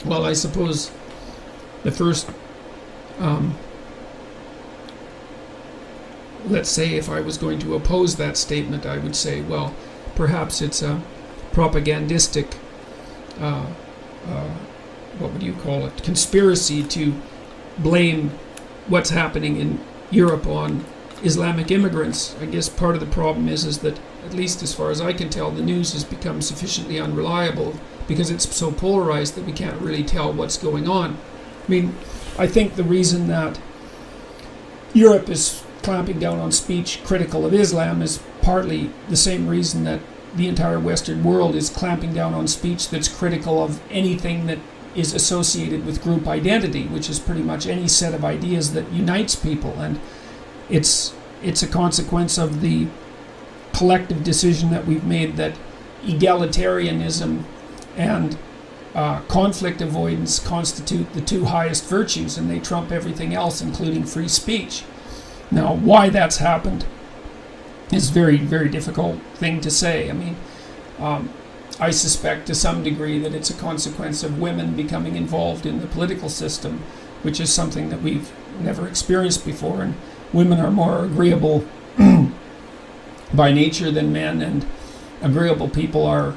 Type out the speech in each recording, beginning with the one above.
Well, I suppose the first, um, let's say if I was going to oppose that statement, I would say, well, perhaps it's a propagandistic, uh, uh, what would you call it, conspiracy to blame what's happening in Europe on Islamic immigrants. I guess part of the problem is that, at least as far as I can tell, the news has become sufficiently unreliable because it's so polarized that we can't really tell what's going on. I mean, I think the reason that Europe is clamping down on speech critical of Islam is partly the same reason that the entire Western world is clamping down on speech that's critical of anything that is associated with group identity, which is pretty much any set of ideas that unites people. And it's a consequence of the collective decision that we've made that egalitarianism and conflict avoidance constitute the two highest virtues, and they trump everything else, including free speech. Now, why that's happened is a very, very difficult thing to say. I mean, I suspect to some degree that it's a consequence of women becoming involved in the political system, which is something that we've never experienced before. And women are more agreeable by nature than men, and agreeable people are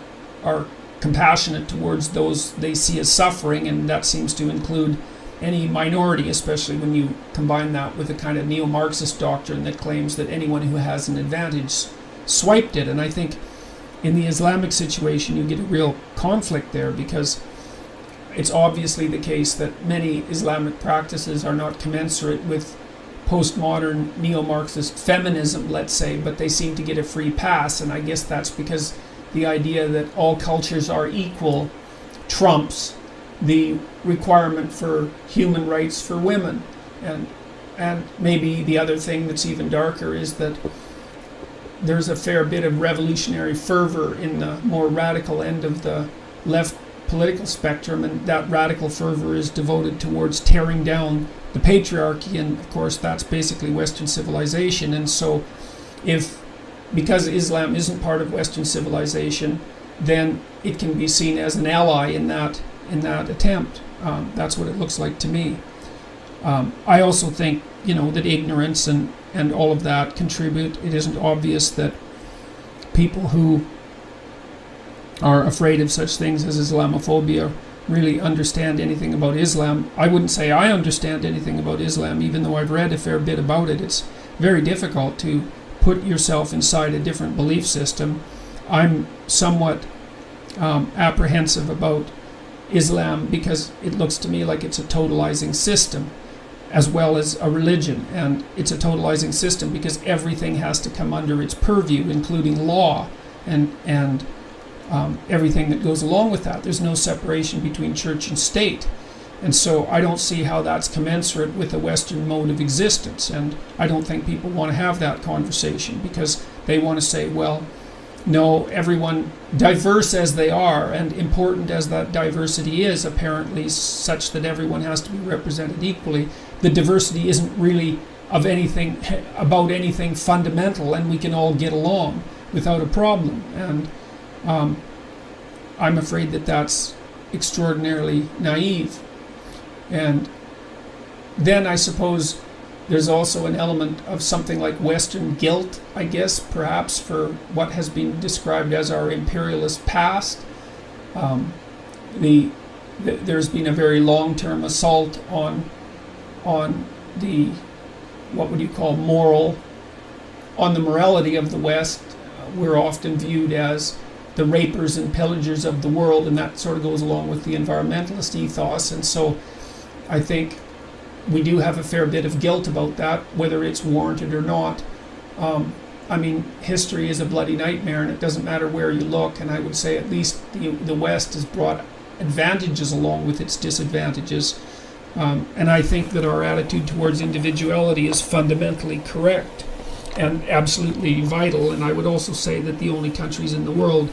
compassionate towards those they see as suffering, and that seems to include any minority, especially when you combine that with a kind of neo-Marxist doctrine that claims that anyone who has an advantage swiped it. And I think in the Islamic situation you get a real conflict there, because it's obviously the case that many Islamic practices are not commensurate with postmodern neo-Marxist feminism, let's say, but they seem to get a free pass. And I guess that's because the idea that all cultures are equal trumps the requirement for human rights for women. And maybe the other thing that's even darker is that there's a fair bit of revolutionary fervor in the more radical end of the left political spectrum, and that radical fervor is devoted towards tearing down the patriarchy, and of course that's basically Western civilization. And so because Islam isn't part of Western civilization, then it can be seen as an ally in that attempt. That's what it looks like to me. I also think, that ignorance and all of that contribute. It isn't obvious that people who are afraid of such things as Islamophobia really understand anything about Islam. I wouldn't say I understand anything about Islam, even though I've read a fair bit about it. It's very difficult to put yourself inside a different belief system. I'm somewhat apprehensive about Islam because it looks to me like it's a totalizing system as well as a religion. And it's a totalizing system because everything has to come under its purview, including law and everything that goes along with that. There's no separation between church and state. And so I don't see how that's commensurate with a Western mode of existence. And I don't think people want to have that conversation because they want to say, well, no, everyone, diverse as they are and important as that diversity is, apparently such that everyone has to be represented equally, the diversity isn't really of anything, about anything fundamental, and we can all get along without a problem. And I'm afraid that that's extraordinarily naive. And then I suppose there's also an element of something like Western guilt, I guess, perhaps, for what has been described as our imperialist past. There's been a very long-term assault on the, what would you call, on the morality of the West. We're often viewed as the rapers and pillagers of the world, and that sort of goes along with the environmentalist ethos. And so I think we do have a fair bit of guilt about that, whether it's warranted or not. I mean, history is a bloody nightmare, and it doesn't matter where you look. And I would say at least the West has brought advantages along with its disadvantages. And I think that our attitude towards individuality is fundamentally correct and absolutely vital. And I would also say that the only countries in the world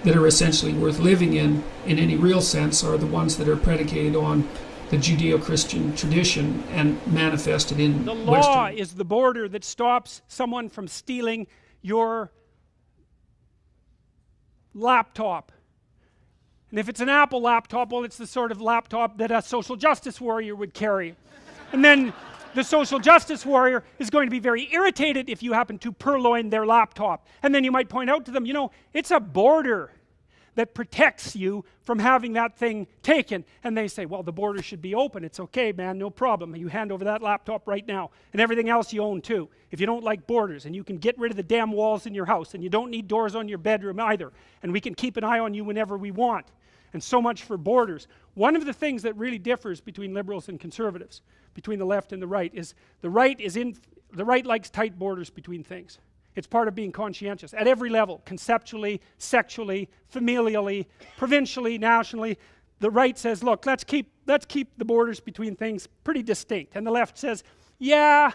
that are essentially worth living in any real sense, are the ones that are predicated on the Judeo-Christian tradition and manifested in the law Western. is the border that stops someone from stealing your laptop. And if it's an Apple laptop, well, it's the sort of laptop that a social justice warrior would carry. And then the social justice warrior is going to be very irritated if you happen to purloin their laptop. And then you might point out to them, you know, it's a border that protects you from having that thing taken. And they say, well, the border should be open. It's okay, man, no problem. You hand over that laptop right now. And everything else you own too. If you don't like borders, and you can get rid of the damn walls in your house, and you don't need doors on your bedroom either. And we can keep an eye on you whenever we want. And so much for borders. One of the things that really differs between liberals and conservatives, between the left and the right, is the right likes tight borders between things. It's part of being conscientious at every level, conceptually, sexually, familially, provincially, nationally. The right says, look, let's keep the borders between things pretty distinct. And the left says, yeah,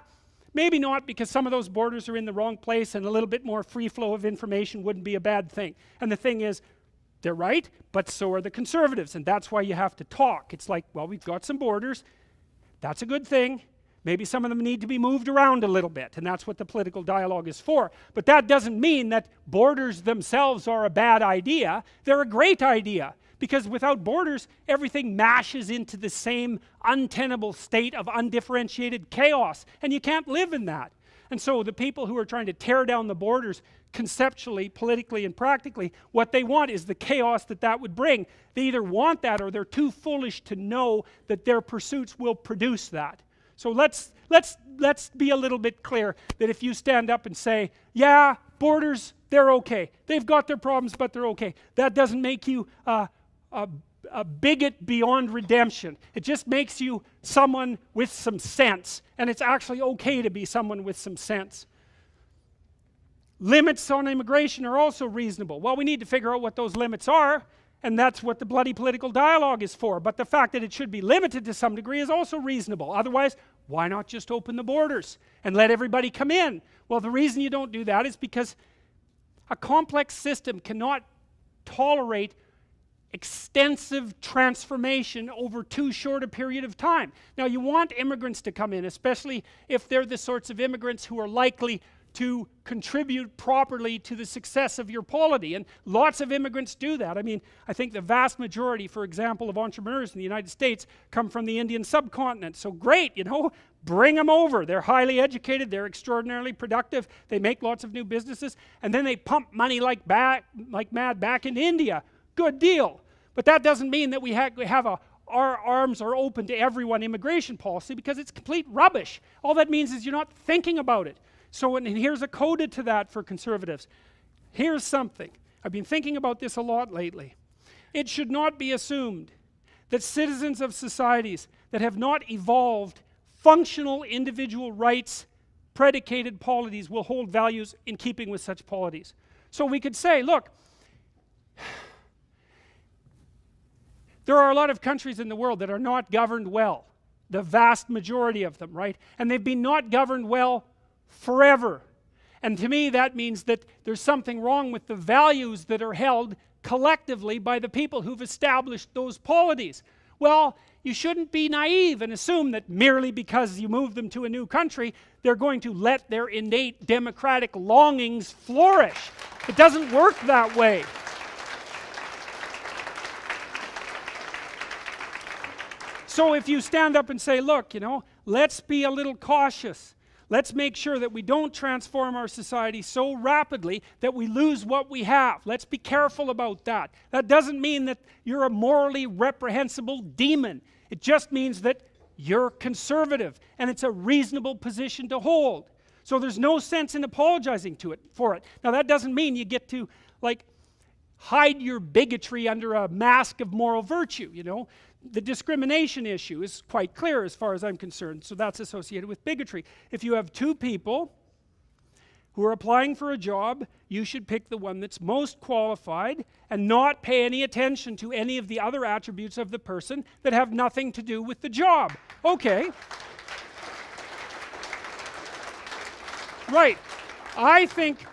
maybe not, because some of those borders are in the wrong place, and a little bit more free flow of information wouldn't be a bad thing. And the thing is, they're right, but so are the conservatives, and that's why you have to talk. It's like, well, we've got some borders. That's a good thing. Maybe some of them need to be moved around a little bit, and that's what the political dialogue is for. But that doesn't mean that borders themselves are a bad idea. They're a great idea, because without borders, everything mashes into the same untenable state of undifferentiated chaos, and you can't live in that. And so the people who are trying to tear down the borders conceptually, politically, and practically, what they want is the chaos that that would bring. They either want that, or they're too foolish to know that their pursuits will produce that. So let's be a little bit clear that if you stand up and say, yeah, borders, they're okay. They've got their problems, but they're okay. That doesn't make you a bigot beyond redemption. It just makes you someone with some sense. And it's actually okay to be someone with some sense. Limits on immigration are also reasonable. Well, we need to figure out what those limits are, and that's what the bloody political dialogue is for. But the fact that it should be limited to some degree is also reasonable. Otherwise, why not just open the borders and let everybody come in? Well, the reason you don't do that is because a complex system cannot tolerate extensive transformation over too short a period of time. Now, you want immigrants to come in, especially if they're the sorts of immigrants who are likely to contribute properly to the success of your polity, and lots of immigrants do that. I mean, I think the vast majority, for example, of entrepreneurs in the United States come from the Indian subcontinent. So great, you know, bring them over. They're highly educated, they're extraordinarily productive, they make lots of new businesses, and then they pump money like mad back into India. Good deal. But that doesn't mean that we have our arms are open to everyone immigration policy, because it's complete rubbish. All that means is you're not thinking about it. So, and here's a coda to that for conservatives. Here's something. I've been thinking about this a lot lately. It should not be assumed that citizens of societies that have not evolved functional individual rights predicated polities will hold values in keeping with such polities. So we could say, look, there are a lot of countries in the world that are not governed well. The vast majority of them, right? And they've been not governed well forever. And to me, that means that there's something wrong with the values that are held collectively by the people who've established those polities. Well, you shouldn't be naive and assume that merely because you move them to a new country, they're going to let their innate democratic longings flourish. It doesn't work that way. So if you stand up and say, look, you know, let's be a little cautious. Let's make sure that we don't transform our society so rapidly that we lose what we have. Let's be careful about that. That doesn't mean that you're a morally reprehensible demon. It just means that you're conservative, and it's a reasonable position to hold. So there's no sense in apologizing for it. Now, that doesn't mean you get to, like, hide your bigotry under a mask of moral virtue, you know. The discrimination issue is quite clear as far as I'm concerned, so that's associated with bigotry. If you have two people who are applying for a job, you should pick the one that's most qualified and not pay any attention to any of the other attributes of the person that have nothing to do with the job. Okay. Right. I think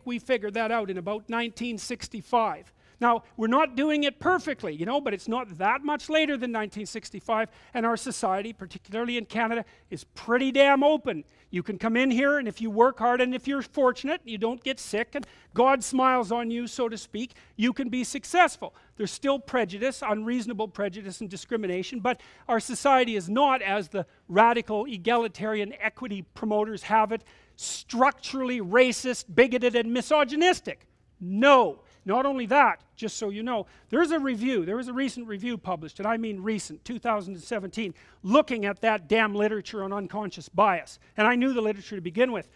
we figured that out in about 1965. Now, we're not doing it perfectly, you know, but it's not that much later than 1965, and our society, particularly in Canada, is pretty damn open. You can come in here, and if you work hard, and if you're fortunate, you don't get sick, and God smiles on you, so to speak, you can be successful. There's still prejudice, unreasonable prejudice and discrimination, but our society is not, as the radical egalitarian equity promoters have it, structurally racist, bigoted, and misogynistic. No. Not only that, just so you know, there was a recent review published, and I mean recent, 2017, looking at that damn literature on unconscious bias. And I knew the literature to begin with.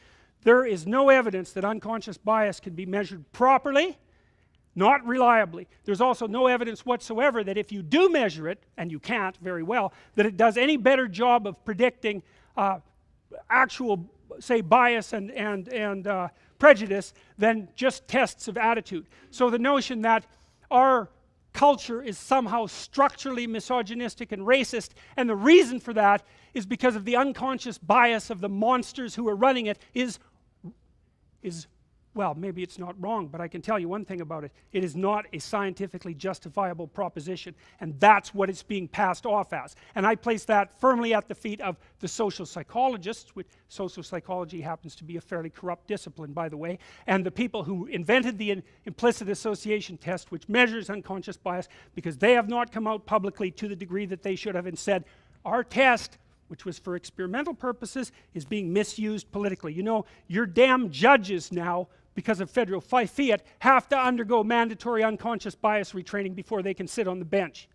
There is no evidence that unconscious bias can be measured properly, not reliably. There's also no evidence whatsoever that if you do measure it, and you can't very well, that it does any better job of predicting actual, say, bias and prejudice than just tests of attitude. So the notion that our culture is somehow structurally misogynistic and racist, and the reason for that is because of the unconscious bias of the monsters who are running it is well, maybe it's not wrong, but I can tell you one thing about it. It is not a scientifically justifiable proposition, and that's what it's being passed off as. And I place that firmly at the feet of the social psychologists, which social psychology happens to be a fairly corrupt discipline, by the way, and the people who invented the implicit association test, which measures unconscious bias, because they have not come out publicly to the degree that they should have and said, our test, which was for experimental purposes, is being misused politically. You know, your damn judges now, because of federal fiat, have to undergo mandatory unconscious bias retraining before they can sit on the bench.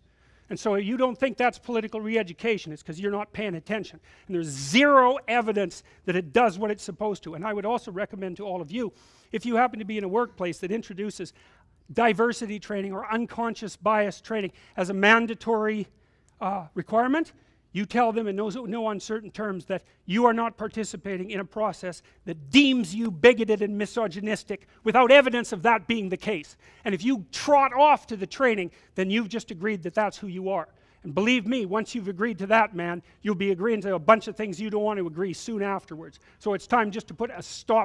And so you don't think that's political re-education, it's because you're not paying attention. And there's zero evidence that it does what it's supposed to. And I would also recommend to all of you, if you happen to be in a workplace that introduces diversity training or unconscious bias training as a mandatory requirement, you tell them in no uncertain terms that you are not participating in a process that deems you bigoted and misogynistic without evidence of that being the case. And if you trot off to the training, then you've just agreed that that's who you are. And believe me, once you've agreed to that, man, you'll be agreeing to a bunch of things you don't want to agree soon afterwards. So it's time just to put a stop